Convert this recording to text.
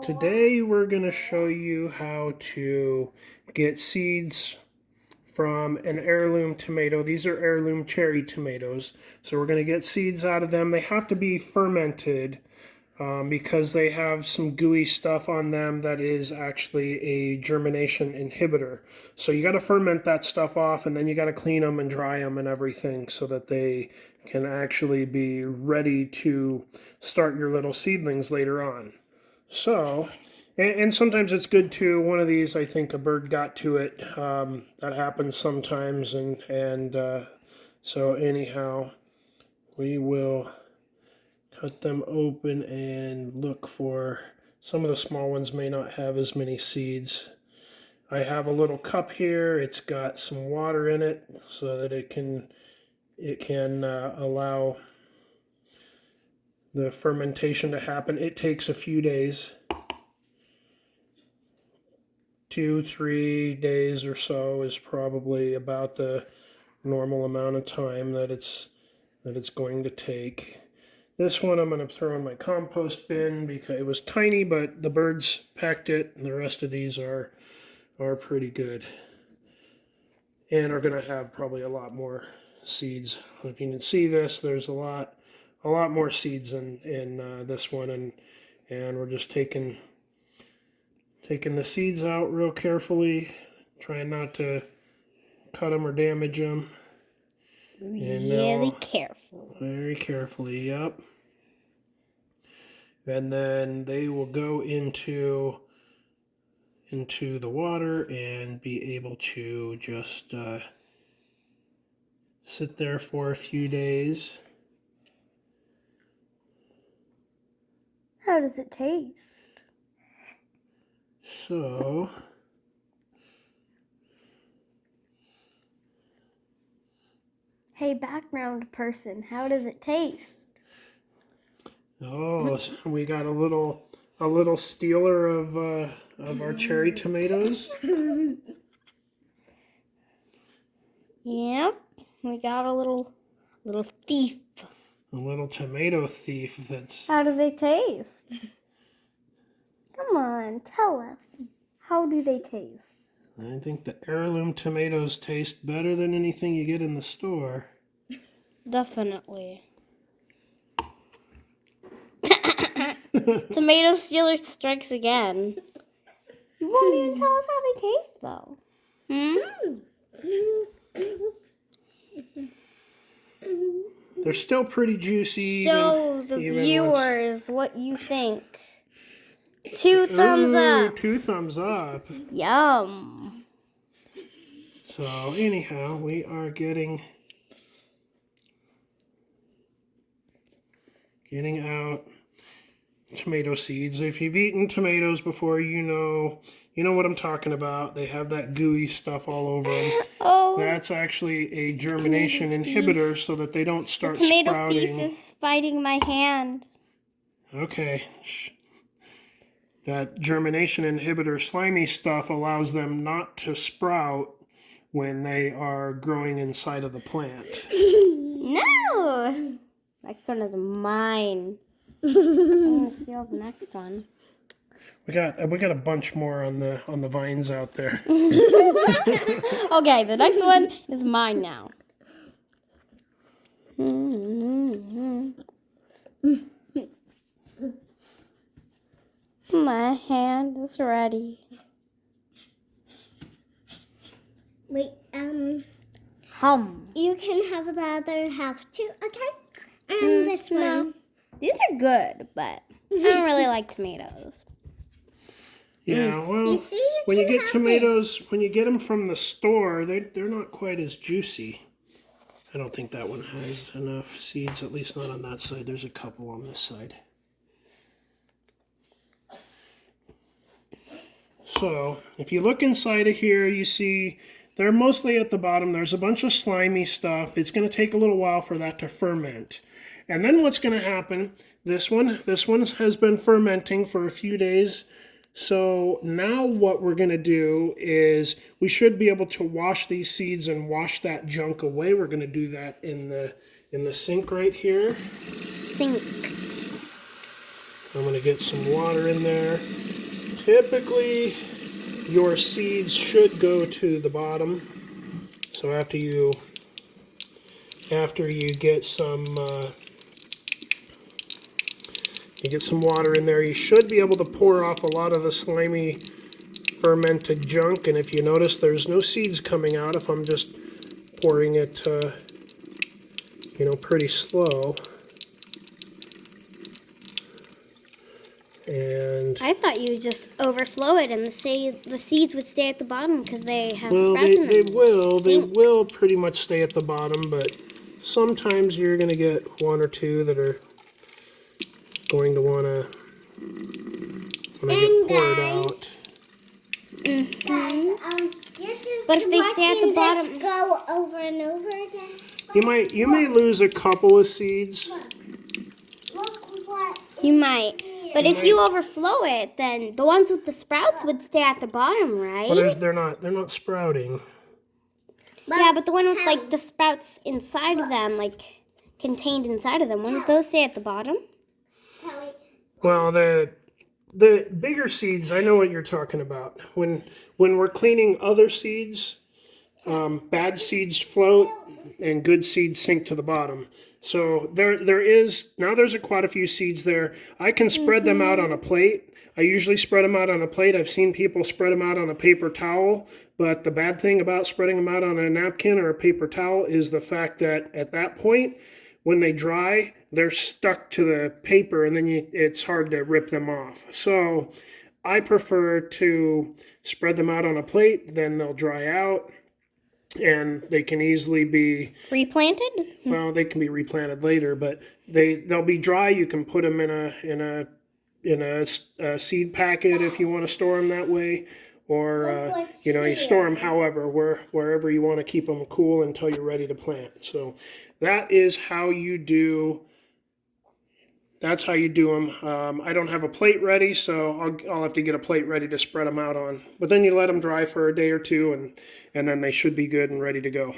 Today we're going to show you how to get seeds from an heirloom tomato. These are heirloom cherry tomatoes. So we're going to get seeds out of them. They have to be fermented because they have some gooey stuff on them that is actually a germination inhibitor. So you got to ferment that stuff off, and then you got to clean them and dry them and everything so that they can actually be ready to start your little seedlings later on. So, and sometimes it's good too. One of these, I think a bird got to it. That happens sometimes, so anyhow, we will cut them open and look for. Some of the small ones may not have as many seeds. I have a little cup here. It's got some water in it so that it can allow the fermentation to happen. It takes a few days, 2-3 days or so is probably about the normal amount of time that it's going to take. This one I'm going to throw in my compost bin because it was tiny, but the birds pecked it, and the rest of these are pretty good and are going to have probably a lot more seeds. If you can see this, there's a lot more seeds in this one, and we're just taking the seeds out real carefully, trying not to cut them or damage them. Really careful. Very carefully, yep. And then they will go into the water and be able to just sit there for a few days. How does it taste? So, Hey, background person, how does it taste? oh, so we got a little stealer of our cherry tomatoes. Yep, we got a little thief. A little tomato thief that's... How do they taste? Come on, tell us. How do they taste? I think the heirloom tomatoes taste better than anything you get in the store. Definitely. Tomato stealer strikes again. You won't even tell us how they taste, though. They're still pretty juicy. Show the viewers what you think. 2 thumbs up. 2 thumbs up. Yum. So anyhow, we are getting out tomato seeds. If you've eaten tomatoes before, you know what I'm talking about. They have that gooey stuff all over them. Oh, that's actually a germination inhibitor so that they don't start sprouting. The sprouting. tomato thief is fighting my hand. Okay. That germination inhibitor slimy stuff allows them not to sprout when they are growing inside of the plant. No! Next one is mine. I'm gonna steal the next one. We got a bunch more on the vines out there. Okay, the next one is mine now. My hand is ready. Wait, Hum. you can have the other half too, okay? And this one. No. These are good, but I don't really like tomatoes. Yeah, well, You see, when you can get have tomatoes, this. when you get them from the store, they're not quite as juicy. I don't think that one has enough seeds, at least not on that side. There's a couple on this side. So, if you look inside of here, you see they're mostly at the bottom. There's a bunch of slimy stuff. It's going to take a little while for that to ferment. And then what's going to happen, this one has been fermenting for a few days. So now what we're going to do is we should be able to wash these seeds and wash that junk away. We're going to do that in the sink right here. Sink. I'm going to get some water in there. Typically, your seeds should go to the bottom. So after you get some water in there, you should be able to pour off a lot of the slimy fermented junk. And if you notice, there's no seeds coming out if I'm just pouring it, pretty slow. And I thought you would just overflow it and the seeds would stay at the bottom because they have well, sprouts in them. they will pretty much stay at the bottom, but sometimes you're going to get one or two that are going to want to get poured out. But if they stay at the bottom, go over and over again. You may lose a couple of seeds. Look what you might. But if you overflow it, then the ones with the sprouts would stay at the bottom, right? Well, they're not sprouting. Yeah, but the one with like the sprouts inside of them, like contained inside of them, wouldn't those stay at the bottom? Well, the bigger seeds, I know what you're talking about. When we're cleaning other seeds, bad seeds float and good seeds sink to the bottom. So there's quite a few seeds there. I can spread them out on a plate. I usually spread them out on a plate. I've seen people spread them out on a paper towel, but the bad thing about spreading them out on a napkin or a paper towel is the fact that at that point, when they dry, they're stuck to the paper and then it's hard to rip them off. So I prefer to spread them out on a plate, then they'll dry out. And they can easily be replanted. Well, they can be replanted later, but they'll be dry. You can put them in a seed packet if you want to store them that way, or you store them wherever you want to keep them cool until you're ready to plant. So that is how you do. That's how you do them. I don't have a plate ready, so I'll have to get a plate ready to spread them out on. But then you let them dry for a day or two, and then they should be good and ready to go.